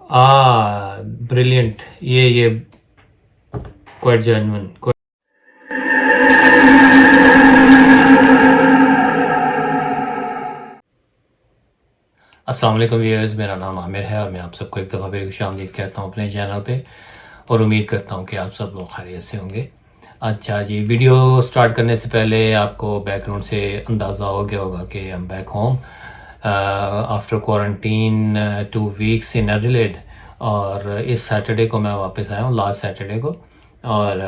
Brilliant. ये quite genuine. अस्सलाम वालेकुम व्यूअर्स, मेरा नाम आमिर है और मैं आप सबको एक दफ़ा फिर खुशामदीद कहता हूँ अपने चैनल पे और उम्मीद करता हूँ कि आप सब लोग खैरियत से होंगे। अच्छा जी, वीडियो स्टार्ट करने से पहले आपको बैकग्राउंड से अंदाज़ा हो गया होगा कि हम back home after quarantine 2 weeks in Adelaide. और इस सैटरडे को मैं वापस आया हूँ, लास्ट सैटरडे को। और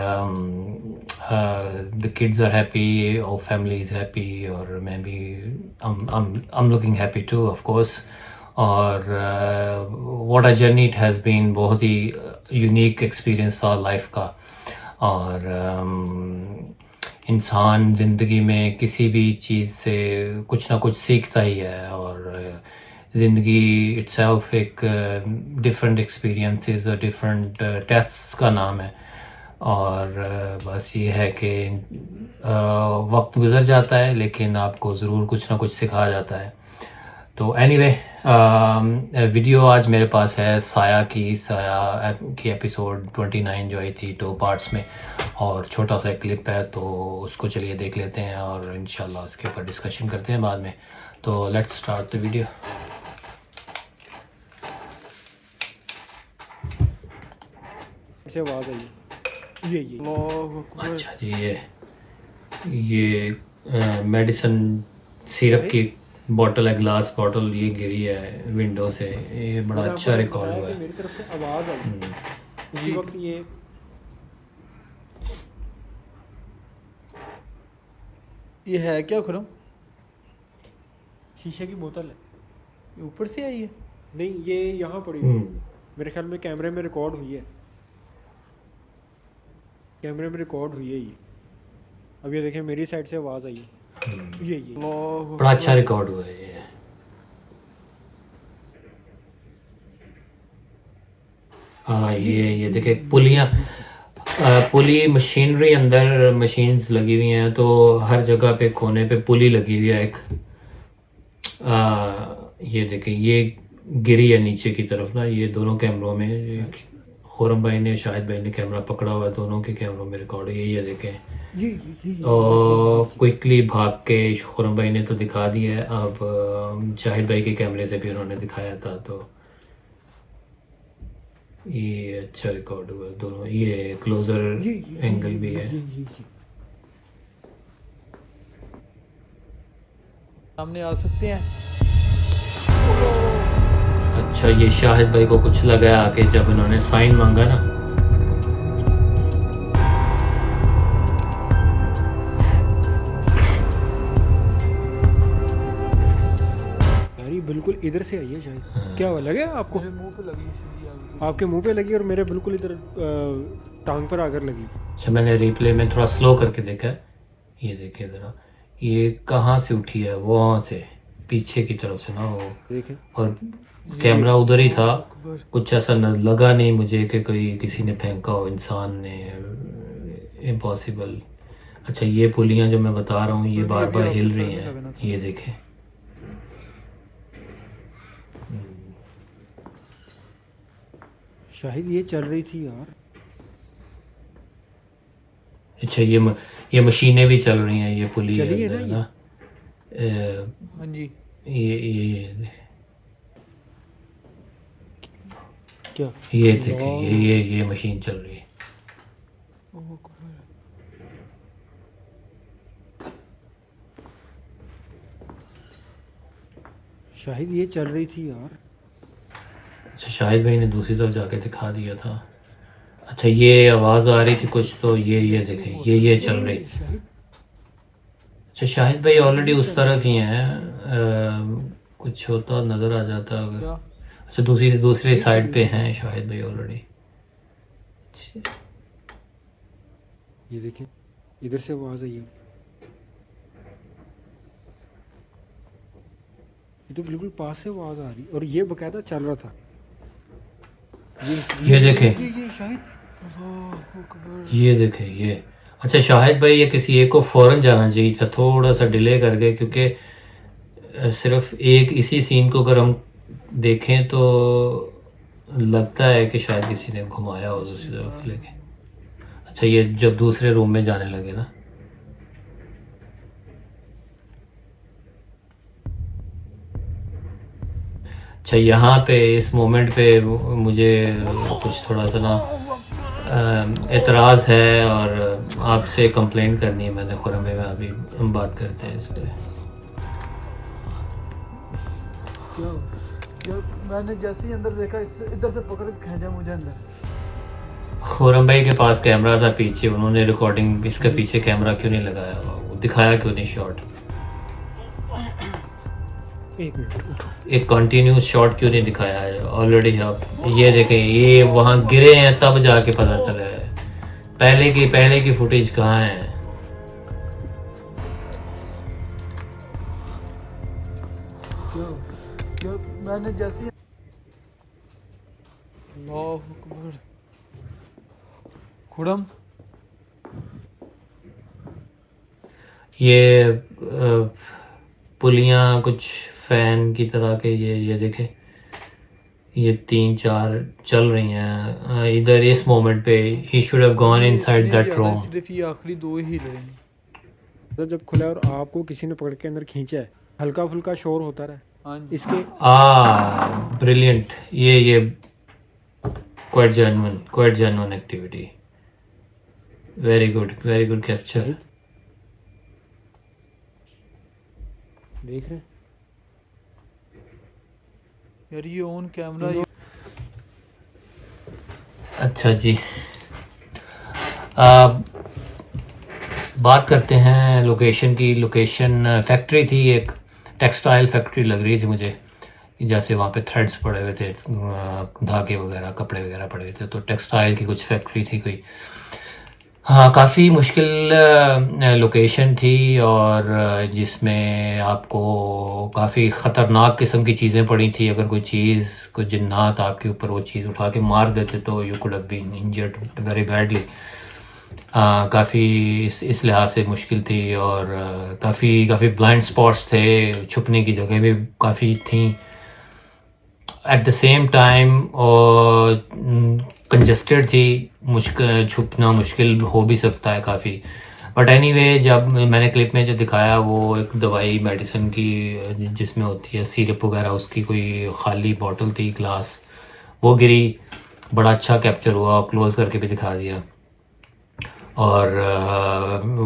the kids are happy, all family is happy और मैं भी I'm looking happy too of course। और what a journey it has been, बहुत ही यूनिक एक्सपीरियंस था लाइफ का। और इंसान ज़िंदगी में किसी भी चीज़ से कुछ ना कुछ सीखता ही है। और ज़िंदगी इट्सेल्फ एक डिफरेंट एक्सपीरियंसेस और डिफरेंट टेस्ट्स का नाम है। और बस ये है कि वक्त गुज़र जाता है लेकिन आपको ज़रूर कुछ ना कुछ सिखाया जाता है। तो एनीवे, वीडियो आज मेरे पास है साया की एपिसोड 29 जो आई थी 2 पार्ट्स में, और छोटा सा एक क्लिप है तो उसको चलिए देख लेते हैं और इंशाल्लाह उसके ऊपर डिस्कशन करते हैं बाद में। तो लेट्स स्टार्ट द वीडियो। से आवाज़ आई ये अच्छा जी, ये मेडिसिन सिरप की बॉटल है, ग्लास बॉटल, ये गिरी है विंडो से। ये बड़ा अच्छा रिकॉर्ड हुआ है। मेरी तरफ से आवाज़ आई उसी वक्त। ये है क्या खुरम? शीशे की बोतल है, ये ऊपर से आई है? नहीं, ये यहाँ पड़ी हुई है मेरे ख्याल में, कैमरे में रिकॉर्ड हुई है, कैमरे में रिकॉर्ड हुई है ये। अब ये देखें मेरी साइड से आवाज़ आई है। ये बड़ा अच्छा रिकॉर्ड हुआ है ये। हाँ, ये देखे पुलियाँ, पुली मशीनरी, अंदर मशीन्स लगी हुई हैं तो हर जगह पे कोने पे पुली लगी हुई है एक। ये देखें, ये गिरी है नीचे की तरफ ना। ये दोनों कैमरों में, खुरम भाई ने, शाहिद भाई ने कैमरा पकड़ा हुआ है, दोनों के कैमरों में रिकॉर्ड है। ये देखें। और क्विकली भाग के खुरम भाई ने तो दिखा दिया है, अब शाहिद भाई के कैमरे से भी उन्होंने दिखाया था तो ये अच्छा रिकॉर्ड हुआ है दोनों। ये क्लोजर एंगल भी है। सामने आ सकते हैं। अच्छा, ये शाहिद भाई को कुछ लगा आके जब उन्होंने साइन मांगा ना। यार बिल्कुल इधर से आई है शायद। हाँ। क्या हुआ, लगे आपको? मेरे मुंह पे लगी, आपके मुंह पे लगी और मेरे बिल्कुल इधर टांग पर आकर लगी। अच्छा, मैंने रिप्ले में थोड़ा स्लो करके देखा है। ये देखिए ज़रा, ये कहाँ से उठी है, वो वहाँ से पीछे की तरफ से ना वो देखें। और कैमरा उधर ही था, कुछ ऐसा लगा नहीं मुझे कि कोई किसी ने फेंका हो, इंसान ने। इम्पॉसिबल। अच्छा, ये पुलियाँ जो मैं बता रहा हूँ ये बार बार हिल रही हैं, ये देखें। शायद ये चल रही थी यार। अच्छा, ये मशीनें भी चल रही हैं, ये पुली चली है अंदर ना। हाँ जी, ये क्या, ये देखें, ये मशीन चल रही है। शायद ये चल रही थी यार। अच्छा, शाहिद भाई ने दूसरी तरफ जाके दिखा दिया था। अच्छा, ये आवाज़ आ रही थी कुछ तो ये देखें, ये चल रही। अच्छा, शाहिद भाई ऑलरेडी उस तरफ ही हैं। कुछ होता नज़र आ जाता अगर। अच्छा, दूसरी साइड पे हैं शाहिद भाई ऑलरेडी। ये देखें, इधर से आवाज़ आई है। ये तो बिल्कुल पास से आवाज़ आ रही और ये बकायदा चल रहा था। ये देखें, ये शायद, ये देखें ये। अच्छा, शाहिद भाई ये किसी एक को फ़ौरन जाना चाहिए था, थोड़ा सा डिले कर गए क्योंकि सिर्फ एक इसी सीन को अगर हम देखें तो लगता है कि शायद किसी ने घुमाया हो दूसरी तरफ लेके। अच्छा, ये जब दूसरे रूम में जाने लगे ना, अच्छा यहाँ पे इस मोमेंट पे मुझे कुछ थोड़ा सा ना एतराज़ है और आपसे कंप्लेंट करनी है मैंने खुरम में। अभी हम बात करते हैं इस पर। यार मैंने जैसे ही अंदर देखा इधर से पकड़ के खींचा मुझे अंदर। खुरम भाई के पास कैमरा था पीछे, उन्होंने रिकॉर्डिंग इसके पीछे कैमरा क्यों नहीं लगाया, वो दिखाया क्यों नहीं शॉट, एक मिनट उठो। एक कंटिन्यूस शॉट क्यों नहीं दिखाया है ऑलरेडी। आप ये देखें, ये वहाँ गिरे हैं तब जाके पता चला है, पहले की फुटेज कहाँ है। यार मैंने जैसे ही अल्लाह अकबर खुरम, ये पुलियाँ कुछ फैन की तरह के, ये देखें, ये 3-4 चल रही हैं इधर। इस मोमेंट पे he should have gone inside that room. सिर्फ ये आखिरी दो ही रहे हैं। तो जब खुला और आपको किसी ने पकड़ के अंदर खींचा है, हल्का फुल्का शोर होता रहा हाँ जी। इसके ब्रिलियंट, ये quite genuine activity, very good capture. देख रहे हैं यार ये ऑन कैमरा। अच्छा जी, बात करते हैं लोकेशन की। लोकेशन फैक्ट्री थी, एक टेक्सटाइल फैक्ट्री लग रही थी मुझे, जैसे वहाँ पे थ्रेड्स पड़े हुए थे, धागे वगैरह, कपड़े वगैरह पड़े हुए थे, तो टेक्सटाइल की कुछ फैक्ट्री थी कोई। हाँ, काफ़ी मुश्किल लोकेशन थी और जिसमें आपको काफ़ी ख़तरनाक किस्म की चीज़ें पड़ी थी। अगर कोई जिन्नात आपके ऊपर वो चीज़ उठा के मार देते तो you could have been injured very badly. काफ़ी इस लिहाज से मुश्किल थी और काफ़ी ब्लाइंड स्पॉट्स थे, छुपने की जगह भी काफ़ी थी। At the same time congested थी, छुपना मुश्किल हो भी सकता है काफ़ी। बट एनीवे, जब मैंने क्लिप में जो दिखाया वो एक दवाई मेडिसिन की जिसमें होती है सिरप वगैरह, उसकी कोई खाली बॉटल थी, ग्लास, वो गिरी। बड़ा अच्छा कैप्चर हुआ, क्लोज़ करके भी दिखा दिया। और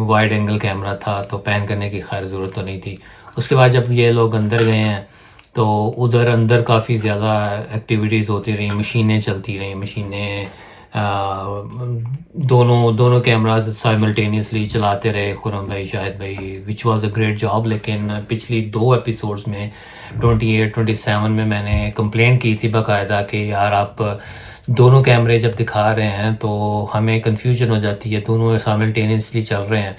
वाइड एंगल कैमरा था तो पैन करने की खैर ज़रूरत तो नहीं थी। उसके बाद जब ये लोग अंदर गए हैं तो उधर अंदर काफ़ी ज़्यादा एक्टिविटीज़ होती रही, मशीनें चलती रहीं, मशीनें दोनों कैमराज साइमल्टेनियसली चलाते रहे खुरम भाई, शाहिद भाई, which was a great job. लेकिन पिछली 2 एपिसोड्स में 28-27 में मैंने कंप्लेंट की थी बाकायदा कि यार आप दोनों कैमरे जब दिखा रहे हैं तो हमें कन्फ्यूजन हो जाती है, दोनों साइमल्टेनियसली चल रहे हैं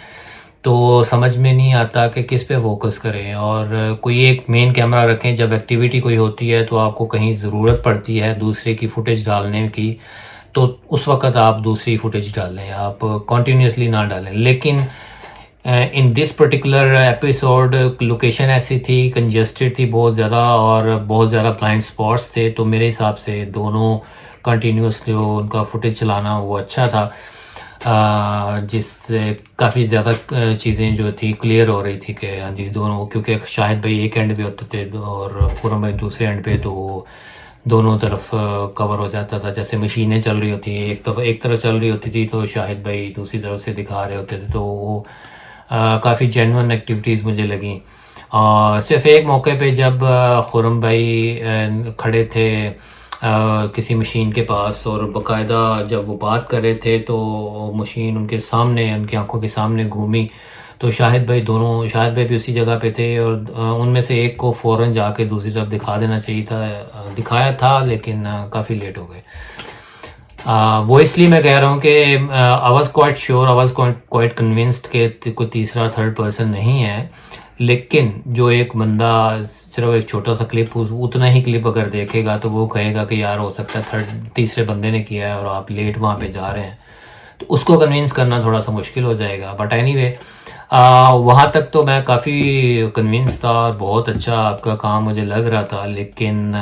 तो समझ में नहीं आता कि किस पे फोकस करें। और कोई एक मेन कैमरा रखें, जब एक्टिविटी कोई होती है तो आपको कहीं ज़रूरत पड़ती है दूसरे की फुटेज डालने की, तो उस वक्त आप दूसरी फुटेज डालें, आप कॉन्टीन्यूसली ना डालें। लेकिन in this particular episode location ऐसी थी, कंजस्टेड थी बहुत ज़्यादा और बहुत ज़्यादा ब्लाइंड स्पॉट्स थे, तो मेरे हिसाब से दोनों कंटिन्यूस जो उनका फुटेज चलाना वो अच्छा था, जिससे काफ़ी ज़्यादा चीज़ें जो थी क्लियर हो रही थी कि हाँ जी दोनों, क्योंकि शाहिद भाई एक एंड पे होते थे और खुरम भाई दूसरे एंड पे, तो दोनों तरफ कवर हो जाता था। जैसे मशीनें चल रही होती, एक तरफ चल रही होती थी तो शाहिद भाई दूसरी तरफ से दिखा रहे होते थे, तो वो काफ़ी जेन्युइन एक्टिविटीज़ मुझे लगी। सिर्फ एक मौके पे जब खुरम भाई खड़े थे किसी मशीन के पास और बाकायदा जब वो बात कर रहे थे तो मशीन उनके सामने, उनकी आंखों के सामने घूमी, तो शाहिद भाई भी उसी जगह पे थे और उनमें से एक को फ़ौरन जाके दूसरी तरफ दिखा देना चाहिए था, दिखाया था, लेकिन काफ़ी लेट हो गए। वो इसलिए मैं कह रहा हूँ कि I was quite sure, I was quite convinced कि कोई तीसरा थर्ड पर्सन नहीं है। लेकिन जो एक बंदा सिर्फ एक छोटा सा क्लिप, उतना ही क्लिप अगर देखेगा तो वो कहेगा कि यार हो सकता है तीसरे बंदे ने किया है और आप लेट वहाँ पे जा रहे हैं, तो उसको कन्विंस करना थोड़ा सा मुश्किल हो जाएगा। बट एनीवे, वहाँ तक तो मैं काफ़ी कन्विंस था और बहुत अच्छा आपका काम मुझे लग रहा था, लेकिन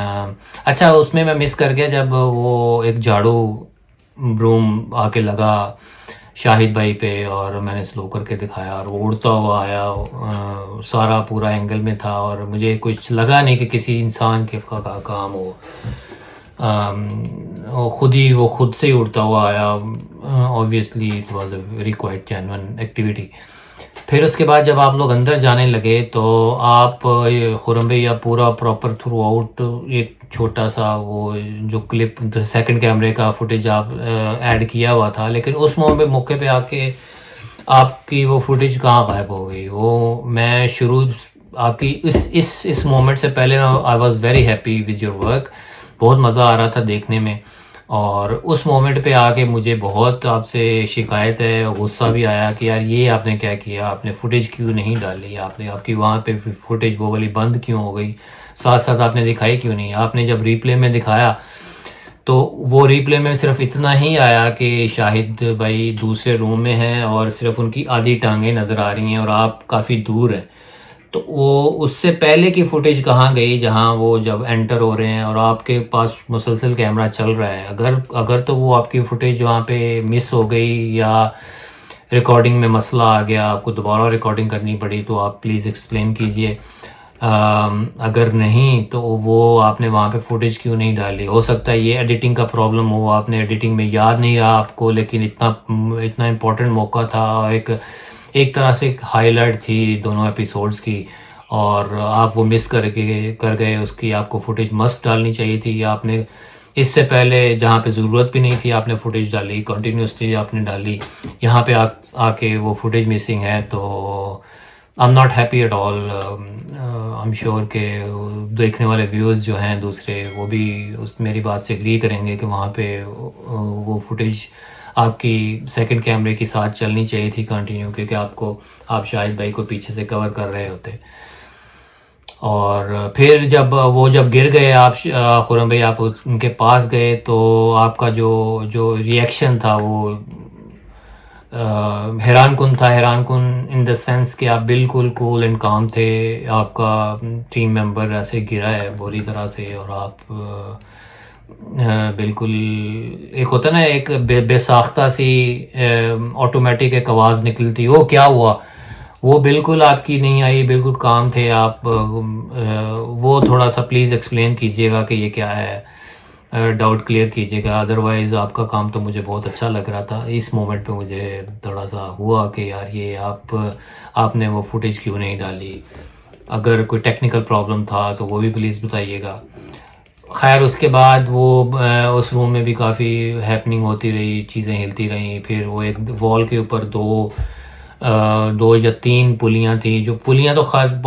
अच्छा उसमें मैं मिस कर गया जब वो एक झाड़ू ब्रूम आके लगा शाहिद भाई पे और मैंने स्लो करके दिखाया और वो उड़ता हुआ आया, सारा पूरा एंगल में था और मुझे कुछ लगा नहीं कि किसी इंसान के का काम हो। वो खुद से ही उड़ता हुआ आया। Obviously it was a very quite genuine activity. फिर उसके बाद जब आप लोग अंदर जाने लगे तो आप ये खुरम भैया पूरा प्रॉपर थ्रू आउट एक छोटा सा वो जो क्लिप सेकंड कैमरे का फुटेज आप ऐड किया हुआ था, लेकिन उस मौके पे आके आपकी वो फुटेज कहाँ गायब हो गई? वो मैं शुरू आपकी इस मोमेंट से पहले I was very happy with your work, बहुत मज़ा आ रहा था देखने में। और उस मोमेंट पे आके मुझे बहुत आपसे शिकायत है, गुस्सा भी आया कि यार ये आपने क्या किया? आपने फुटेज क्यों नहीं डाली? आपने आपकी वहाँ पे फुटेज वो वाली बंद क्यों हो गई? साथ-साथ आपने दिखाई क्यों नहीं? आपने जब रिप्ले में दिखाया तो वो रिप्ले में सिर्फ इतना ही आया कि शाहिद भाई दूसरे रूम में हैं और सिर्फ उनकी आधी टाँगें नज़र आ रही हैं और आप काफ़ी दूर हैं। तो वो उससे पहले की फुटेज कहाँ गई जहाँ वो जब एंटर हो रहे हैं और आपके पास मुसलसल कैमरा चल रहा है? अगर अगर तो वो आपकी फुटेज वहाँ पे मिस हो गई या रिकॉर्डिंग में मसला आ गया, आपको दोबारा रिकॉर्डिंग करनी पड़ी, तो आप प्लीज़ एक्सप्लेन कीजिए। अगर नहीं तो वो आपने वहाँ पे फुटेज क्यों नहीं डाली? हो सकता है ये एडिटिंग का प्रॉब्लम हो, आपने एडिटिंग में याद नहीं रहा आपको, लेकिन इतना इम्पोर्टेंट मौका था, एक तरह से एक हाइलाइट थी दोनों एपिसोड्स की और आप वो मिस कर गए। उसकी आपको फुटेज मस्ट डालनी चाहिए थी या आपने इससे पहले जहाँ पे ज़रूरत भी नहीं थी आपने फुटेज डाली, कंटिन्यूअसली आपने डाली, यहाँ पे आके वो फुटेज मिसिंग है। तो I am not happy at all. I am sure कि देखने वाले व्यूअर्स जो हैं दूसरे वो भी उस मेरी बात से एग्री करेंगे कि वहाँ पे वो फुटेज आपकी सेकंड कैमरे के साथ चलनी चाहिए थी कंटिन्यू, क्योंकि आप शाहिद भाई को पीछे से कवर कर रहे होते। और फिर जब गिर गए आप खुरम भाई, आप उनके पास गए तो आपका जो रिएक्शन था वो हैरान कुन इन द सेंस कि आप बिल्कुल कूल एंड काम थे। आपका टीम मेंबर ऐसे गिरा है बुरी तरह से और आप बिल्कुल, एक होता है ना एक बेसाख्ता सी ऑटोमेटिक एक आवाज़ निकलती, वो क्या हुआ? वो बिल्कुल आपकी नहीं आई, बिल्कुल काम थे आप। वो थोड़ा सा प्लीज़ एक्सप्लेन कीजिएगा कि ये क्या है, डाउट क्लियर कीजिएगा। अदरवाइज़ आपका काम तो मुझे बहुत अच्छा लग रहा था। इस मोमेंट पे मुझे थोड़ा सा हुआ कि यार ये आपने वो फुटेज क्यों नहीं डाली? अगर कोई टेक्निकल प्रॉब्लम था तो वो भी प्लीज़ बताइएगा। खैर उसके बाद वो उस रूम में भी काफ़ी हैपनिंग होती रही, चीज़ें हिलती रहीं। फिर वो एक वॉल के ऊपर दो या तीन पुलियाँ थी, जो पुलियाँ तो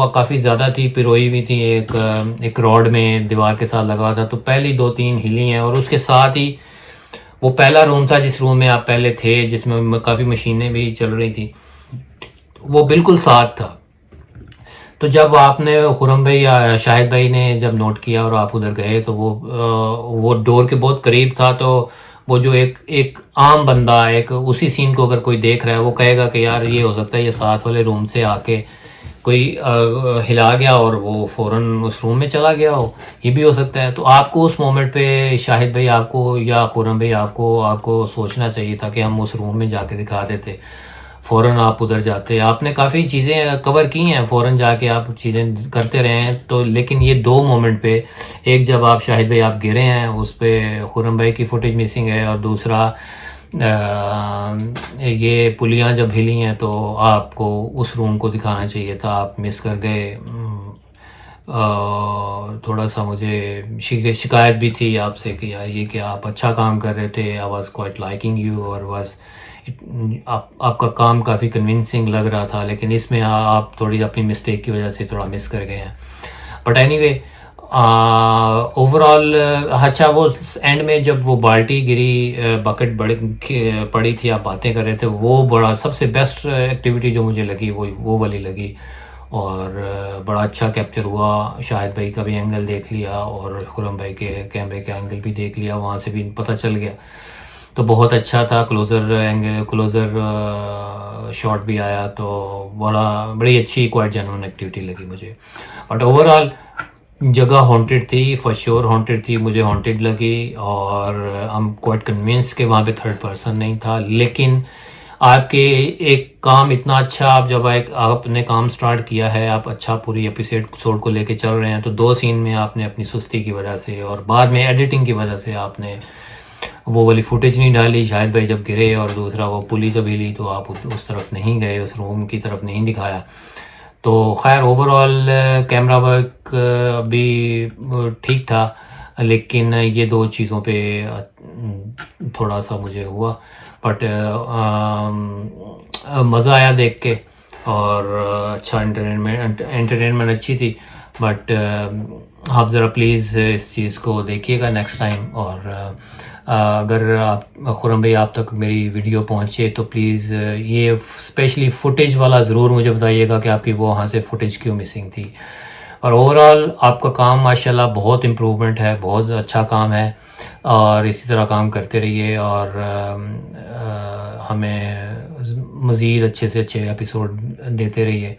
काफ़ी ज़्यादा थी, पिरोई हुई थी, एक रॉड में दीवार के साथ लगा था। तो पहली 2-3 हिली हैं और उसके साथ ही वो पहला रूम था जिस रूम में आप पहले थे, जिसमें काफ़ी मशीनें भी चल रही थी, वो बिल्कुल साथ था। तो जब आपने खुरम भाई या शाहिद भाई ने जब नोट किया और आप उधर गए तो वो डोर के बहुत करीब था। तो वो जो एक आम बंदा एक उसी सीन को अगर कोई देख रहा है वो कहेगा कि यार ये हो सकता है ये साथ वाले रूम से आके कोई हिला गया और वो फ़ौरन उस रूम में चला गया हो, ये भी हो सकता है। तो आपको उस मोमेंट पे शाहिद भाई आपको या खुरम भाई आपको सोचना चाहिए था कि हम उस रूम में जाके दिखा देते, फ़ौरन आप उधर जाते। आपने काफ़ी चीज़ें कवर की हैं, फ़ौरन जाके आप चीज़ें करते रहे हैं। तो लेकिन ये 2 मोमेंट पे, एक जब आप शाहिद भाई आप गिरे हैं उस पे खुरम भाई की फुटेज मिसिंग है और दूसरा ये पुलियाँ जब हिली हैं तो आपको उस रूम को दिखाना चाहिए था, आप मिस कर गए। थोड़ा सा मुझे शिकायत भी थी आपसे कि यार ये क्या, आप अच्छा काम कर रहे थे, I was quite liking you और आपका काम काफ़ी कन्विंसिंग लग रहा था, लेकिन इसमें आप थोड़ी अपनी मिस्टेक की वजह से थोड़ा मिस कर गए हैं। बट एनीवे ओवरऑल अच्छा, वो एंड में जब वो बाल्टी गिरी, बकेट पड़ी थी, आप बातें कर रहे थे, वो बड़ा सबसे बेस्ट एक्टिविटी जो मुझे लगी वो वाली लगी। और बड़ा अच्छा कैप्चर हुआ, शाहिद भाई का भी एंगल देख लिया और खुरम भाई के कैमरे का एंगल भी देख लिया, वहाँ से भी पता चल गया। तो बहुत अच्छा था, क्लोज़र एंगल, क्लोज़र शॉट भी आया, तो बड़ी अच्छी क्वाइट जेन्युइन एक्टिविटी लगी मुझे। बट ओवरऑल जगह हॉन्टेड थी, फॉर श्योर हॉन्टेड थी, मुझे हॉन्टेड लगी, और आई एम क्वाइट कन्विंस कि वहाँ पे थर्ड पर्सन नहीं था। लेकिन आपके एक काम इतना अच्छा, आप जब आपने काम स्टार्ट किया है, आप अच्छा पूरी एपिसोड को लेके चल रहे हैं, तो 2 सीन में आपने अपनी सुस्ती की वजह से और बाद में एडिटिंग की वजह से आपने वो वाली फुटेज नहीं डाली। शायद भाई जब गिरे, और दूसरा वो पुलिस जब हिली तो आप उस तरफ नहीं गए, उस रूम की तरफ नहीं दिखाया। तो खैर ओवरऑल कैमरा वर्क भी ठीक था, लेकिन ये 2 चीज़ों पे थोड़ा सा मुझे हुआ। बट मज़ा आया देख के, और अच्छा एंटरटेनमेंट अच्छी थी। बट आप ज़रा प्लीज़ इस चीज़ को देखिएगा नेक्स्ट टाइम। और अगर आप खुरम भाई आप तक मेरी वीडियो पहुंचे तो प्लीज़ ये स्पेशली फुटेज वाला ज़रूर मुझे बताइएगा कि आपकी वो वहाँ से फुटेज क्यों मिसिंग थी। और ओवरऑल आपका काम माशाल्लाह बहुत इम्प्रूवमेंट है, बहुत अच्छा काम है, और इसी तरह काम करते रहिए, और हमें मज़ीद अच्छे से अच्छे एपिसोड देते रहिए।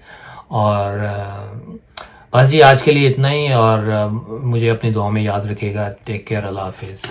और बस जी आज के लिए इतना ही, और मुझे अपनी दुआ में याद रखिएगा। टेक केयर, अल्लाह हाफिज़।